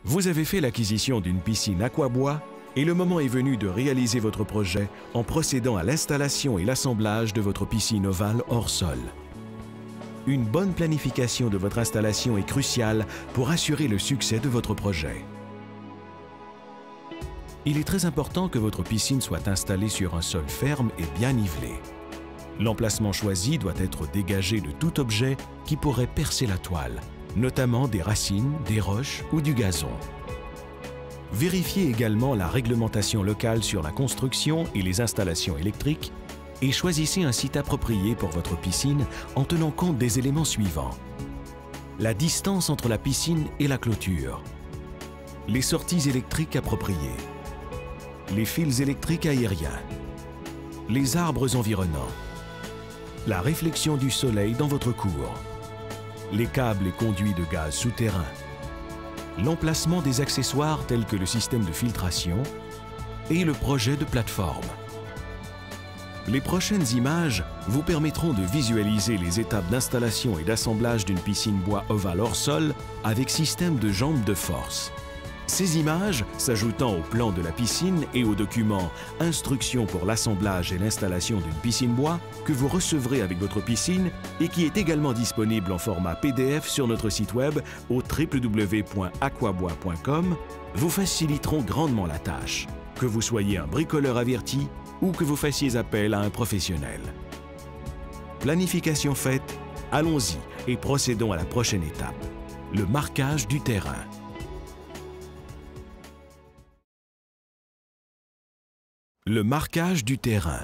Vous avez fait l'acquisition d'une piscine aquabois et le moment est venu de réaliser votre projet en procédant à l'installation et l'assemblage de votre piscine ovale hors sol. Une bonne planification de votre installation est cruciale pour assurer le succès de votre projet. Il est très important que votre piscine soit installée sur un sol ferme et bien nivelé. L'emplacement choisi doit être dégagé de tout objet qui pourrait percer la toile, notamment des racines, des roches ou du gazon. Vérifiez également la réglementation locale sur la construction et les installations électriques et choisissez un site approprié pour votre piscine en tenant compte des éléments suivants. La distance entre la piscine et la clôture, les sorties électriques appropriées, les fils électriques aériens, les arbres environnants, la réflexion du soleil dans votre cour, les câbles et conduits de gaz souterrains, l'emplacement des accessoires tels que le système de filtration et le projet de plateforme. Les prochaines images vous permettront de visualiser les étapes d'installation et d'assemblage d'une piscine bois ovale hors sol avec système de jambes de force. Ces images, s'ajoutant au plan de la piscine et au document « Instructions pour l'assemblage et l'installation d'une piscine bois » que vous recevrez avec votre piscine et qui est également disponible en format PDF sur notre site web au www.aquabois.com, vous faciliteront grandement la tâche, que vous soyez un bricoleur averti ou que vous fassiez appel à un professionnel. Planification faite, allons-y et procédons à la prochaine étape, le marquage du terrain. Le marquage du terrain.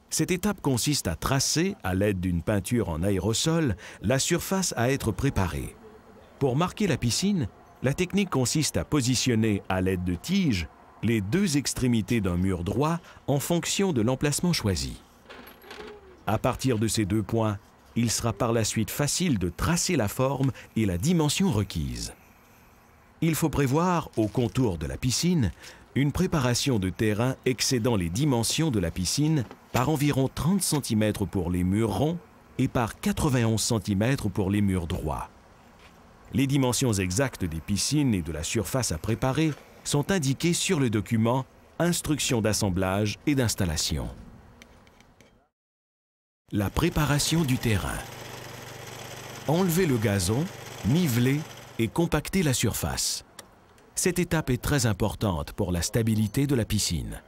Cette étape consiste à tracer, à l'aide d'une peinture en aérosol, la surface à être préparée. Pour marquer la piscine, la technique consiste à positionner, à l'aide de tiges, les deux extrémités d'un mur droit en fonction de l'emplacement choisi. À partir de ces deux points, il sera par la suite facile de tracer la forme et la dimension requise. Il faut prévoir, au contour de la piscine, une préparation de terrain excédant les dimensions de la piscine par environ 30 cm pour les murs ronds et par 91 cm pour les murs droits. Les dimensions exactes des piscines et de la surface à préparer sont indiquées sur le document « Instructions d'assemblage et d'installation ». La préparation du terrain. Enlevez le gazon, niveler et compacter la surface. Cette étape est très importante pour la stabilité de la piscine.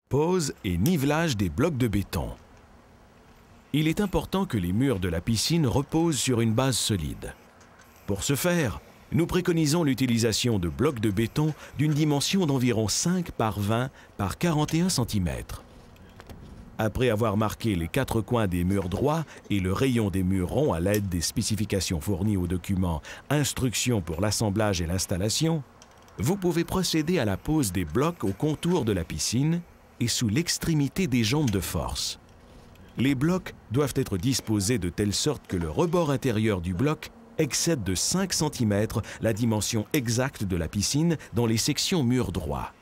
Pose et nivelage des blocs de béton. Il est important que les murs de la piscine reposent sur une base solide. Pour ce faire, nous préconisons l'utilisation de blocs de béton d'une dimension d'environ 5 par 20 par 41 cm. Après avoir marqué les quatre coins des murs droits et le rayon des murs ronds à l'aide des spécifications fournies au document « Instructions pour l'assemblage et l'installation », vous pouvez procéder à la pose des blocs au contour de la piscine et sous l'extrémité des jambes de force. Les blocs doivent être disposés de telle sorte que le rebord intérieur du bloc excède de 5 cm la dimension exacte de la piscine dans les sections murs droits.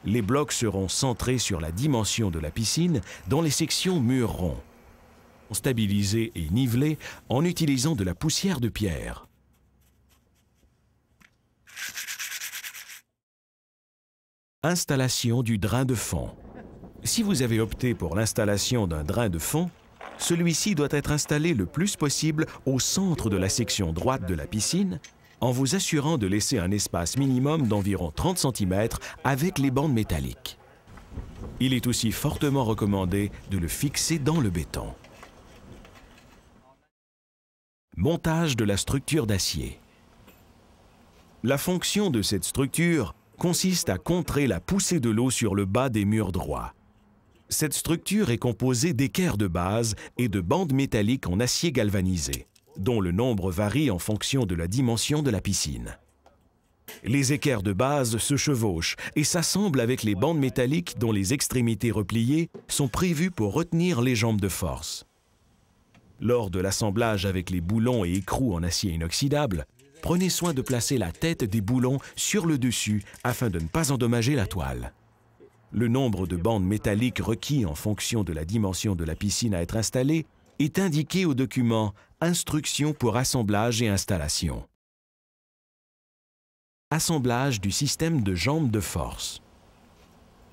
Les blocs seront centrés sur la dimension de la piscine dans les sections murs ronds, stabilisés et nivelés en utilisant de la poussière de pierre. Installation du drain de fond. Si vous avez opté pour l'installation d'un drain de fond, celui-ci doit être installé le plus possible au centre de la section droite de la piscine, en vous assurant de laisser un espace minimum d'environ 30 cm avec les bandes métalliques. Il est aussi fortement recommandé de le fixer dans le béton. Montage de la structure d'acier. La fonction de cette structure consiste à contrer la poussée de l'eau sur le bas des murs droits. Cette structure est composée d'équerres de base et de bandes métalliques en acier galvanisé, dont le nombre varie en fonction de la dimension de la piscine. Les équerres de base se chevauchent et s'assemblent avec les bandes métalliques dont les extrémités repliées sont prévues pour retenir les jambes de force. Lors de l'assemblage avec les boulons et écrous en acier inoxydable, prenez soin de placer la tête des boulons sur le dessus afin de ne pas endommager la toile. Le nombre de bandes métalliques requis en fonction de la dimension de la piscine à être installée est indiqué au document « Instructions pour assemblage et installation ». Assemblage du système de jambes de force.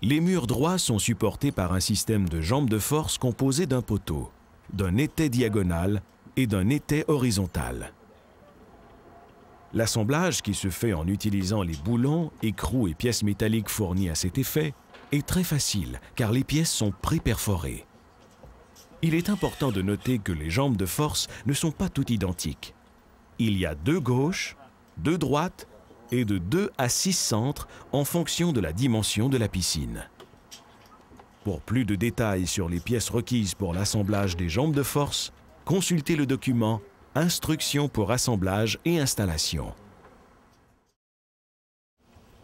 Les murs droits sont supportés par un système de jambes de force composé d'un poteau, d'un étai diagonal et d'un étai horizontal. L'assemblage, qui se fait en utilisant les boulons, écrous et pièces métalliques fournies à cet effet, est très facile car les pièces sont pré-perforées. Il est important de noter que les jambes de force ne sont pas toutes identiques. Il y a 2 gauches, 2 droites et de 2 à 6 centres en fonction de la dimension de la piscine. Pour plus de détails sur les pièces requises pour l'assemblage des jambes de force, consultez le document « Instructions pour assemblage et installation ».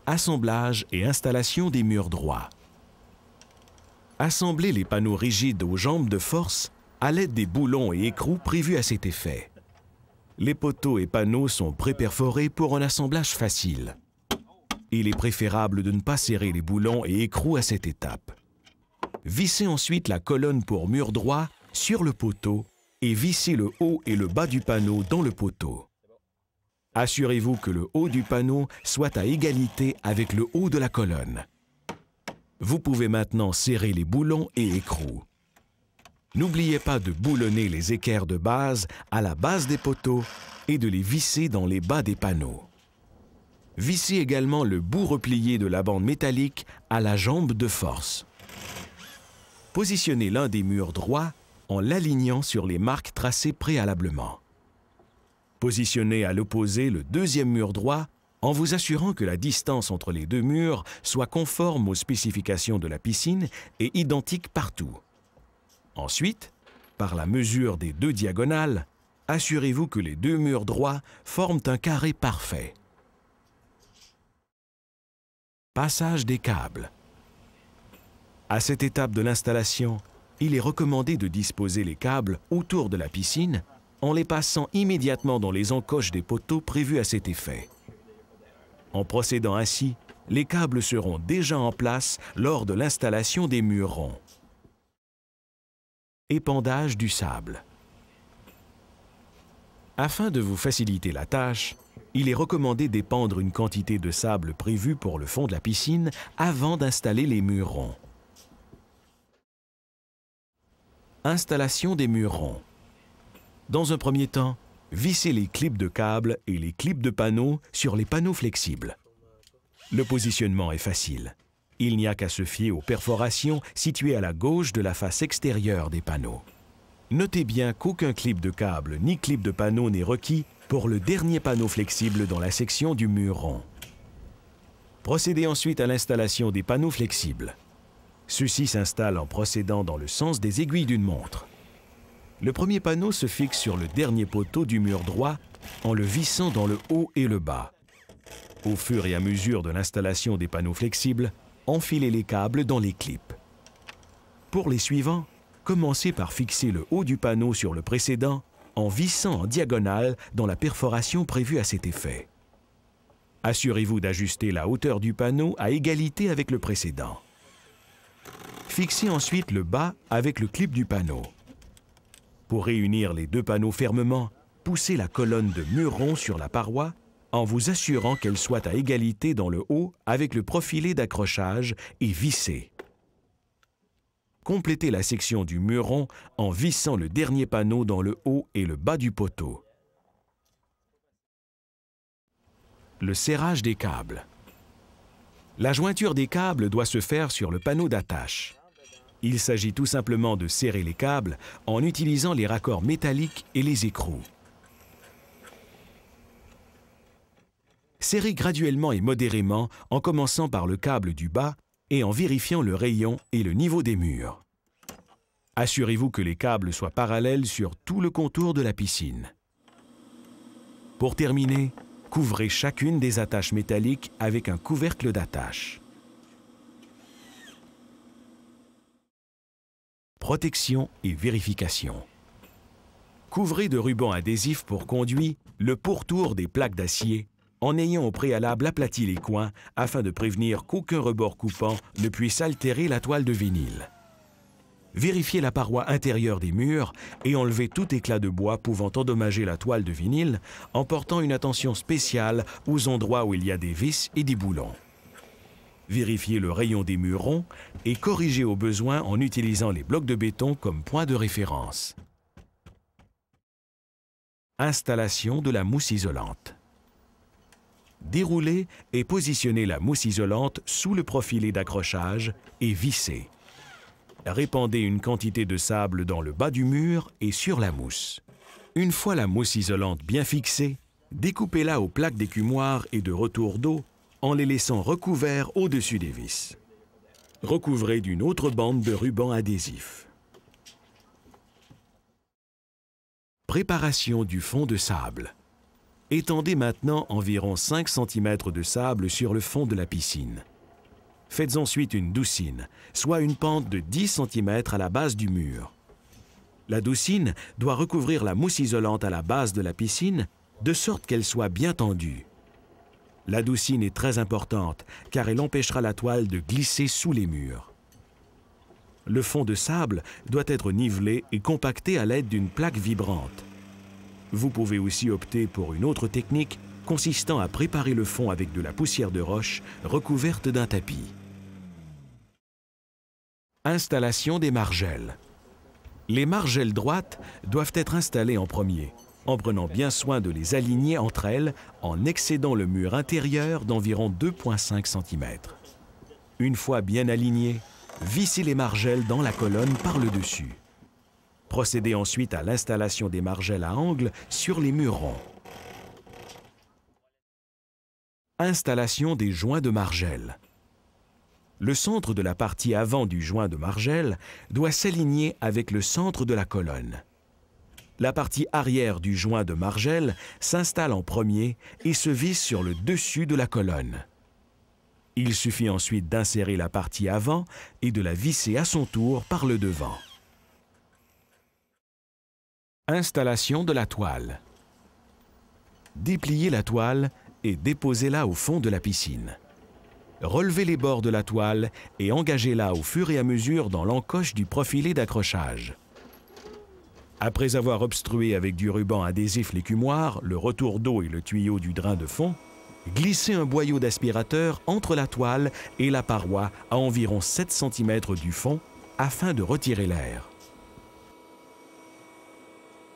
Assemblage et installation des murs droits. Assemblez les panneaux rigides aux jambes de force à l'aide des boulons et écrous prévus à cet effet. Les poteaux et panneaux sont pré-perforés pour un assemblage facile. Il est préférable de ne pas serrer les boulons et écrous à cette étape. Vissez ensuite la colonne pour mur droit sur le poteau et vissez le haut et le bas du panneau dans le poteau. Assurez-vous que le haut du panneau soit à égalité avec le haut de la colonne. Vous pouvez maintenant serrer les boulons et écrous. N'oubliez pas de boulonner les équerres de base à la base des poteaux et de les visser dans les bas des panneaux. Vissez également le bout replié de la bande métallique à la jambe de force. Positionnez l'un des murs droits en l'alignant sur les marques tracées préalablement. Positionnez à l'opposé le deuxième mur droit en vous assurant que la distance entre les 2 murs soit conforme aux spécifications de la piscine et identique partout. Ensuite, par la mesure des 2 diagonales, assurez-vous que les 2 murs droits forment un carré parfait. Passage des câbles. À cette étape de l'installation, il est recommandé de disposer les câbles autour de la piscine en les passant immédiatement dans les encoches des poteaux prévus à cet effet. En procédant ainsi, les câbles seront déjà en place lors de l'installation des murs ronds. Épandage du sable. Afin de vous faciliter la tâche, il est recommandé d'épandre une quantité de sable prévue pour le fond de la piscine avant d'installer les murs ronds. Installation des murs ronds. Dans un premier temps, vissez les clips de câbles et les clips de panneaux sur les panneaux flexibles. Le positionnement est facile. Il n'y a qu'à se fier aux perforations situées à la gauche de la face extérieure des panneaux. Notez bien qu'aucun clip de câble ni clip de panneau n'est requis pour le dernier panneau flexible dans la section du mur rond. Procédez ensuite à l'installation des panneaux flexibles. Ceux-ci s'installent en procédant dans le sens des aiguilles d'une montre. Le premier panneau se fixe sur le dernier poteau du mur droit en le vissant dans le haut et le bas. Au fur et à mesure de l'installation des panneaux flexibles, enfilez les câbles dans les clips. Pour les suivants, commencez par fixer le haut du panneau sur le précédent en vissant en diagonale dans la perforation prévue à cet effet. Assurez-vous d'ajuster la hauteur du panneau à égalité avec le précédent. Fixez ensuite le bas avec le clip du panneau. Pour réunir les 2 panneaux fermement, poussez la colonne de mur rond sur la paroi en vous assurant qu'elle soit à égalité dans le haut avec le profilé d'accrochage et vissez. Complétez la section du mur rond en vissant le dernier panneau dans le haut et le bas du poteau. Le serrage des câbles. La jointure des câbles doit se faire sur le panneau d'attache. Il s'agit tout simplement de serrer les câbles en utilisant les raccords métalliques et les écrous. Serrez graduellement et modérément en commençant par le câble du bas et en vérifiant le rayon et le niveau des murs. Assurez-vous que les câbles soient parallèles sur tout le contour de la piscine. Pour terminer, couvrez chacune des attaches métalliques avec un couvercle d'attache. Protection et vérification. Couvrez de ruban adhésif pour conduit le pourtour des plaques d'acier en ayant au préalable aplati les coins afin de prévenir qu'aucun rebord coupant ne puisse altérer la toile de vinyle. Vérifiez la paroi intérieure des murs et enlevez tout éclat de bois pouvant endommager la toile de vinyle en portant une attention spéciale aux endroits où il y a des vis et des boulons. Vérifiez le rayon des murs ronds et corrigez au besoin en utilisant les blocs de béton comme point de référence. Installation de la mousse isolante. Déroulez et positionnez la mousse isolante sous le profilet d'accrochage et vissez. Répandez une quantité de sable dans le bas du mur et sur la mousse. Une fois la mousse isolante bien fixée, découpez-la aux plaques d'écumoire et de retour d'eau en les laissant recouverts au-dessus des vis. Recouvrez d'une autre bande de ruban adhésif. Préparation du fond de sable. Étendez maintenant environ 5 cm de sable sur le fond de la piscine. Faites ensuite une doucine, soit une pente de 10 cm à la base du mur. La doucine doit recouvrir la mousse isolante à la base de la piscine, de sorte qu'elle soit bien tendue. La doucine est très importante, car elle empêchera la toile de glisser sous les murs. Le fond de sable doit être nivelé et compacté à l'aide d'une plaque vibrante. Vous pouvez aussi opter pour une autre technique consistant à préparer le fond avec de la poussière de roche recouverte d'un tapis. Installation des margelles. Les margelles droites doivent être installées en premier, en prenant bien soin de les aligner entre elles en excédant le mur intérieur d'environ 2,5 cm. Une fois bien alignées, vissez les margelles dans la colonne par le dessus. Procédez ensuite à l'installation des margelles à angle sur les murs ronds. Installation des joints de margelles. Le centre de la partie avant du joint de margelle doit s'aligner avec le centre de la colonne. La partie arrière du joint de margelle s'installe en premier et se visse sur le dessus de la colonne. Il suffit ensuite d'insérer la partie avant et de la visser à son tour par le devant. Installation de la toile. Dépliez la toile et déposez-la au fond de la piscine. Relevez les bords de la toile et engagez-la au fur et à mesure dans l'encoche du profilet d'accrochage. Après avoir obstrué avec du ruban adhésif l'écumoire, le retour d'eau et le tuyau du drain de fond, glissez un boyau d'aspirateur entre la toile et la paroi à environ 7 cm du fond afin de retirer l'air.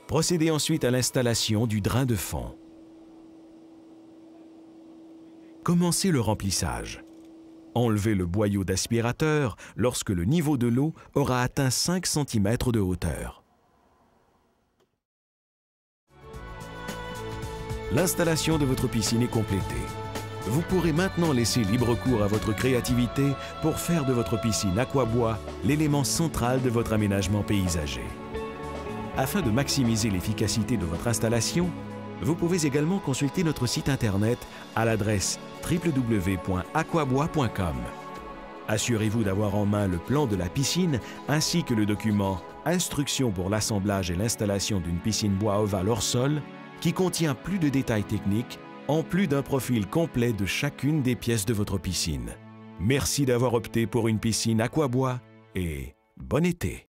Procédez ensuite à l'installation du drain de fond. Commencez le remplissage. Enlevez le boyau d'aspirateur lorsque le niveau de l'eau aura atteint 5 cm de hauteur. L'installation de votre piscine est complétée. Vous pourrez maintenant laisser libre cours à votre créativité pour faire de votre piscine aquabois l'élément central de votre aménagement paysager. Afin de maximiser l'efficacité de votre installation, vous pouvez également consulter notre site internet à l'adresse www.aquabois.com. Assurez-vous d'avoir en main le plan de la piscine ainsi que le document « Instructions pour l'assemblage et l'installation d'une piscine bois ovale hors sol » qui contient plus de détails techniques en plus d'un profil complet de chacune des pièces de votre piscine. Merci d'avoir opté pour une piscine aquabois et bon été!